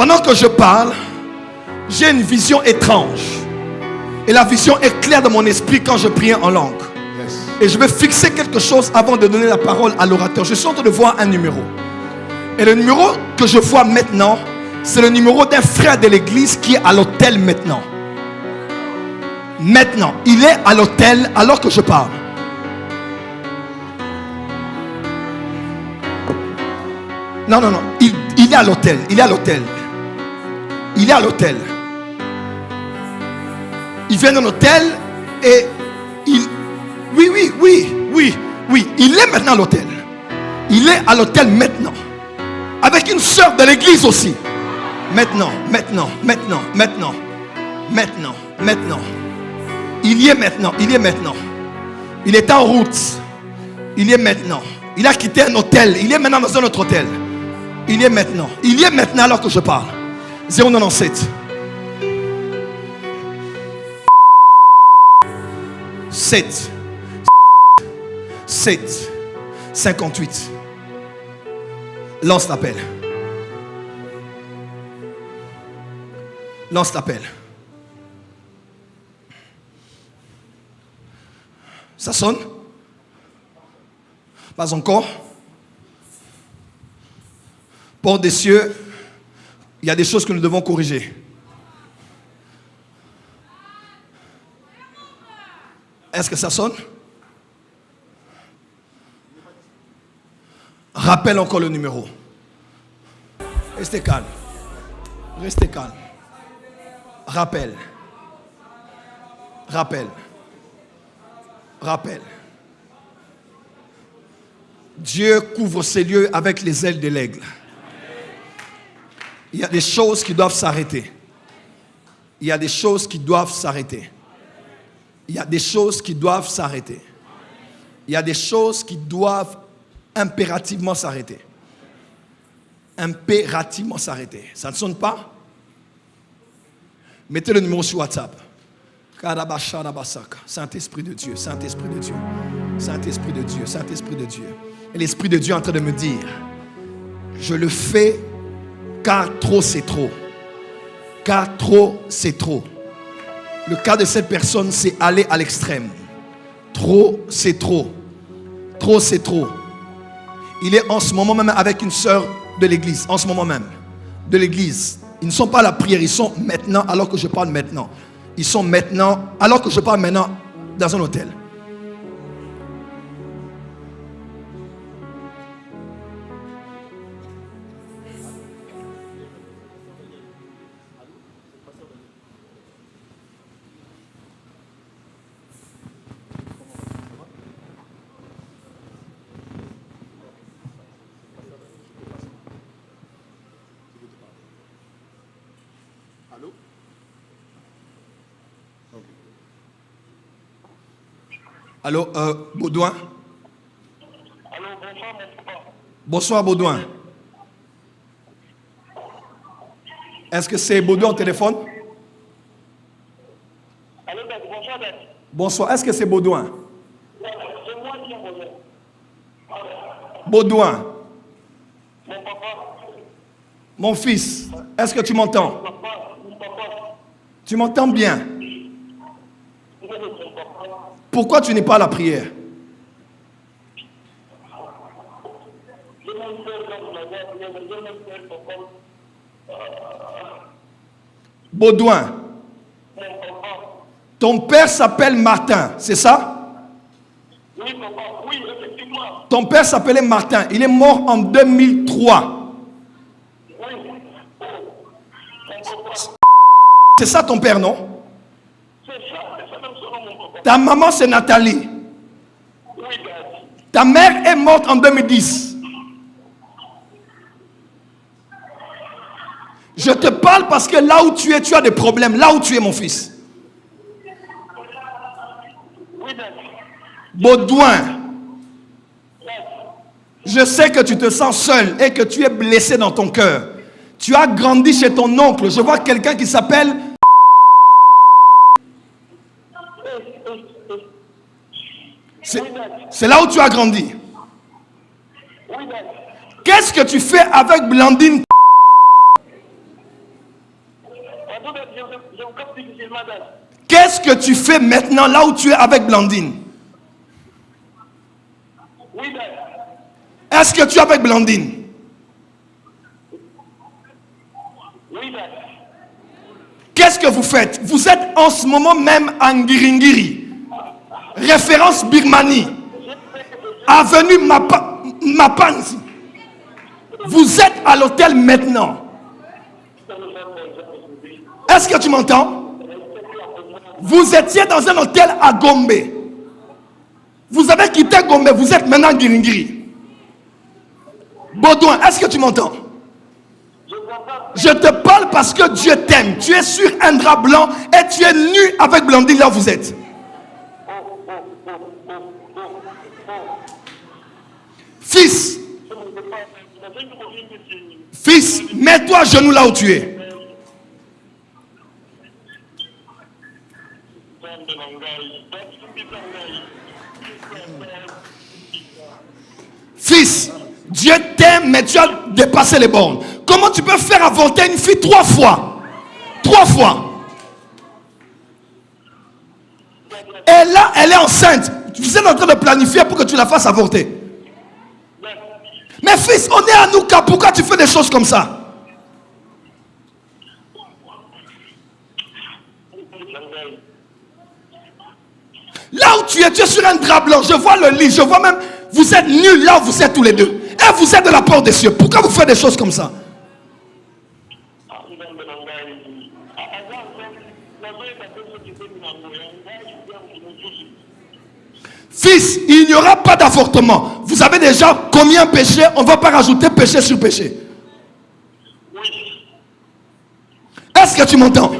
Pendant que je parle, j'ai une vision étrange. Et la vision est claire dans mon esprit quand je prie en langue. Et je vais fixer quelque chose avant de donner la parole à l'orateur. Je suis en train de voir un numéro. Et le numéro que je vois maintenant, c'est le numéro d'un frère de l'église qui est à l'hôtel maintenant. Maintenant, il est à l'hôtel alors que je parle. Non, non, non. Il est à l'hôtel. Il est à l'hôtel. Il est à l'hôtel. Il vient d'un hôtel et il... Oui. Il est maintenant à l'hôtel. Il est à l'hôtel maintenant. Avec une sœur de l'église aussi. Maintenant. Il y est maintenant. Il est en route. Il y est maintenant. Il a quitté un hôtel. Il est maintenant dans un autre hôtel. Il y est maintenant. Alors que je parle. 097 7 58. Lance l'appel. Ça sonne? Pas encore. Porte des cieux, il y a des choses que nous devons corriger. Est-ce que ça sonne? Rappelle encore le numéro. Restez calme. Rappelle. Dieu couvre ces lieux avec les ailes de l'aigle. Il y a des choses qui doivent s'arrêter. Il y a des choses qui doivent s'arrêter. Impérativement s'arrêter. Ça ne sonne pas? Mettez le numéro sur WhatsApp. Saint-Esprit de Dieu. Et l'Esprit de Dieu est en train de me dire, je le fais car trop c'est trop. Le cas de cette personne, c'est aller à l'extrême. Trop c'est trop. Il est en ce moment même avec une sœur de l'église. Ils ne sont pas à la prière, ils sont maintenant, alors que je parle maintenant. Dans un hôtel. Allô, Baudouin. Allô, bonsoir, mon papa. Bonsoir, Baudouin. Est-ce que c'est Baudouin au téléphone? Allô, bonsoir, Ben. Bonsoir, est-ce que c'est Baudouin? C'est moi qui ai Baudouin. Baudouin. Mon papa. Mon fils, est-ce que tu m'entends? Mon papa. Tu m'entends bien? Mon papa. Pourquoi tu n'es pas à la prière? Baudouin. Ton père s'appelle Martin, c'est ça? Oui, papa, oui, effectivement. Ton père s'appelait Martin, il est mort en 2003. Oui. C'est ça ton père, non? C'est ça même son nom, mon papa. Ta maman c'est Nathalie. Oui, Ben. Ta mère est morte en 2010. Je te parle parce que là où tu es, tu as des problèmes. Là où tu es, mon fils. Oui, Ben. Baudouin. Je sais que tu te sens seul et que tu es blessé dans ton cœur. Tu as grandi chez ton oncle. Je vois quelqu'un qui s'appelle... C'est là où tu as grandi. Oui, Ben. Qu'est-ce que tu fais avec Blandine? Je vous capte difficilement, Dad. Qu'est-ce que tu fais maintenant là où tu es avec Blandine? Oui, Dad. Est-ce que tu es avec Blandine? Oui, Dad. Qu'est-ce que vous faites? Vous êtes en ce moment même en Ngiringiri. Référence Birmanie. Avenue Mapanzi. Vous êtes à l'hôtel maintenant. Est-ce que tu m'entends? Vous étiez dans un hôtel à Gombe. Vous avez quitté Gombe, vous êtes maintenant à Ngiringiri. Baudouin, est-ce que tu m'entends? Je te parle parce que Dieu t'aime. Tu es sur un drap blanc et tu es nu avec Blandine là où vous êtes. Fils, mets-toi à genoux là où tu es. Fils, Dieu t'aime, mais tu as dépassé les bornes. Comment tu peux faire avorter une fille 3 fois? 3 fois. Et là, elle est enceinte. Vous êtes en train de planifier pour que tu la fasses avorter. Mais fils, on est à Nouka. Pourquoi tu fais des choses comme ça? Là où tu es sur un drap blanc. Je vois le lit. Je vois même, vous êtes nus là où vous êtes tous les deux. Et vous êtes de la part des cieux. Pourquoi vous faites des choses comme ça? Fils, il n'y aura pas d'avortement. Vous avez déjà combien péché? On ne va pas rajouter péché sur péché. Est-ce que tu m'entends?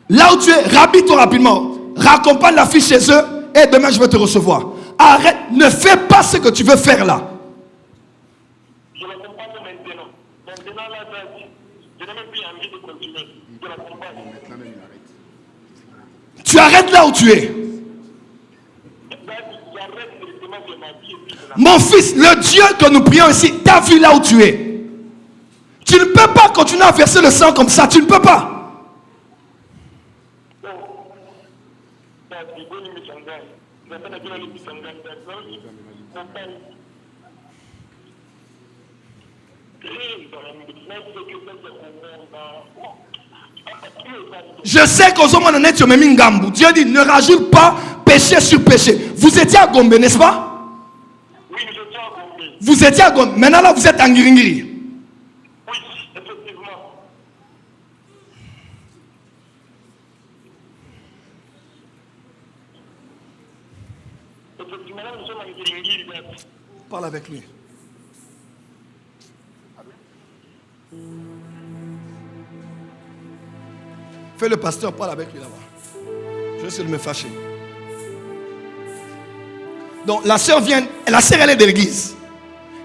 Là où tu es, rhabille-toi rapidement. Raccompagne la fille chez eux et demain je vais te recevoir. Arrête, ne fais pas ce que tu veux faire là. Je l'accompagne maintenant. Maintenant, là, je n'ai même plus envie de continuer. Je l'accompagne. Tu arrêtes là où tu es. Mon fils, le Dieu que nous prions ici, t'as vu là où tu es. Tu ne peux pas continuer à verser le sang comme ça. Tu ne peux pas. Je sais qu'aux hommes on est sur Ngambu. Dieu dit ne rajoute pas péché sur péché. Vous étiez à Gombe, n'est-ce pas? Oui, je suis à Gombe. Vous étiez à Gombe. Maintenant là vous êtes à Ngiringiri. Oui, effectivement. Effectivement, là, nous sommes à Ngiringiri. Parle avec lui. Fais le pasteur, parle avec lui là-bas. Je vais essayer de me fâcher. Donc la sœur vient, la sœur elle est de l'église.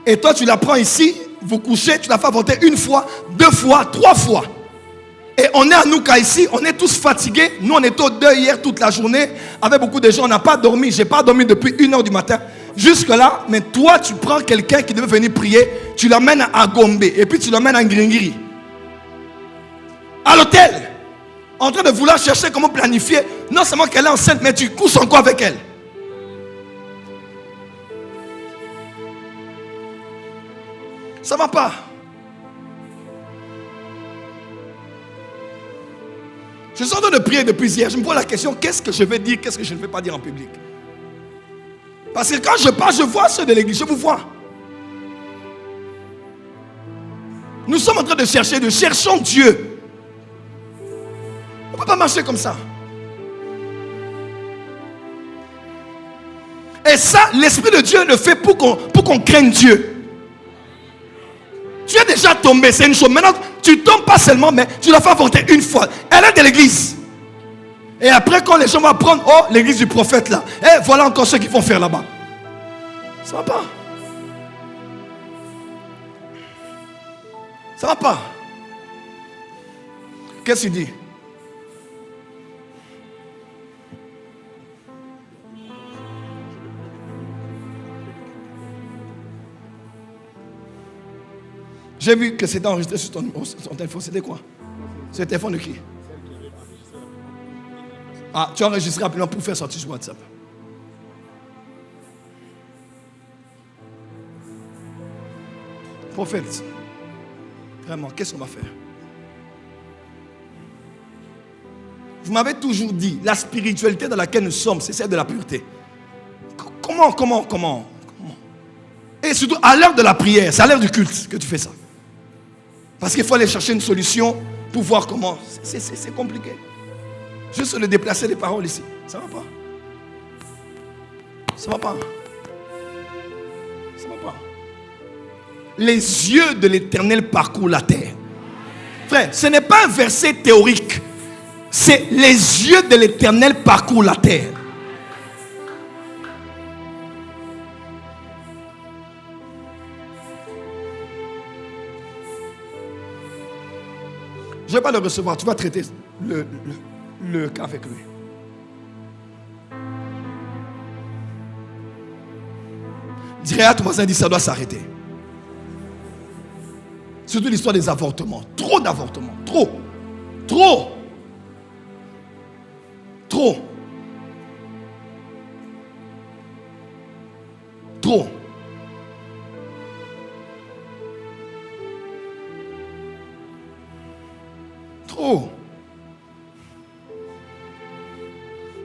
Et toi tu la prends ici, vous couchez, tu la fais avorter 1 fois, 2 fois, 3 fois. Et on est à Nouka ici, on est tous fatigués. Nous on était au deuil hier toute la journée. Avec beaucoup de gens, on n'a pas dormi. Je n'ai pas dormi depuis 1h du matin. Jusque là, mais toi tu prends quelqu'un qui devait venir prier, tu l'emmènes à Gombe et puis tu l'emmènes à Ngiringiri. À l'hôtel. En train de vouloir chercher comment planifier. Non seulement qu'elle est enceinte, mais tu couches encore avec elle. Ça ne va pas. Je suis en train de prier depuis hier. Je me pose la question, qu'est-ce que je vais dire, qu'est-ce que je ne vais pas dire en public? Parce que quand je parle, je vois ceux de l'église, je vous vois. Nous sommes en train de chercher, nous cherchons Dieu. On ne peut pas marcher comme ça. Et ça, l'Esprit de Dieu le fait pour qu'on craigne Dieu. Tu es déjà tombé, c'est une chose. Maintenant, tu tombes pas seulement, mais tu l'as fait avorter 1 fois. Elle est de l'église. Et après, quand les gens vont prendre, oh, l'église du prophète là. Et voilà encore ce qu'ils vont faire là-bas. Ça ne va pas. Ça ne va pas. Qu'est-ce qu'il dit? J'ai vu que c'était enregistré sur ton téléphone. C'était quoi? C'est le téléphone de qui? Ah, tu as enregistré rapidement pour faire sortir sur WhatsApp. Prophète, vraiment, qu'est-ce qu'on va faire? Vous m'avez toujours dit, la spiritualité dans laquelle nous sommes, c'est celle de la pureté. Comment? Et surtout à l'heure de la prière, c'est à l'heure du culte que tu fais ça. Parce qu'il faut aller chercher une solution pour voir comment. C'est compliqué. Juste le déplacer des paroles ici. Ça va pas. Ça va pas. Ça va pas. Les yeux de l'Éternel parcourent la terre. Frère, ce n'est pas un verset théorique. C'est les yeux de l'Éternel parcourent la terre. Je ne vais pas le recevoir. Tu vas traiter le cas avec lui. Dirais à ton voisin, dit ça doit s'arrêter. Surtout l'histoire des avortements. Trop d'avortements. Trop. Trop. Trop. Trop. Trop.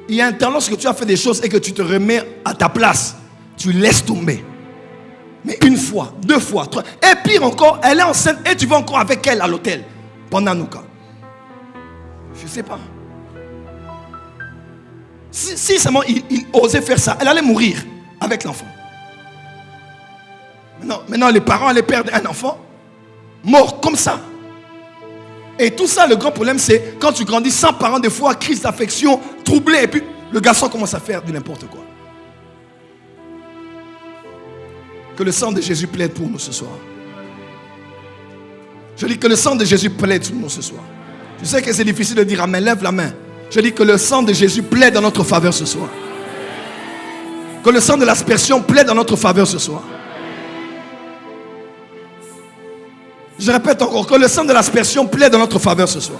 Il y a un temps lorsque tu as fait des choses et que tu te remets à ta place, tu laisses tomber. Mais une fois, 2 fois, 3. Et pire encore, elle est enceinte et tu vas encore avec elle à l'hôtel pendant nos cas. Je ne sais pas. Si seulement il osait faire ça, elle allait mourir avec l'enfant. Maintenant, les parents allaient perdre un enfant mort comme ça. Et tout ça, le grand problème, c'est quand tu grandis sans parents, des fois, crise d'affection, troublé, et puis le garçon commence à faire du n'importe quoi. Que le sang de Jésus plaide pour nous ce soir. Je dis que le sang de Jésus plaide pour nous ce soir. Je sais que c'est difficile de dire amen, lève la main. Je dis que le sang de Jésus plaide en notre faveur ce soir. Que le sang de l'aspersion plaide en notre faveur ce soir. Je répète encore, que le sang de l'aspersion plaide en notre faveur ce soir.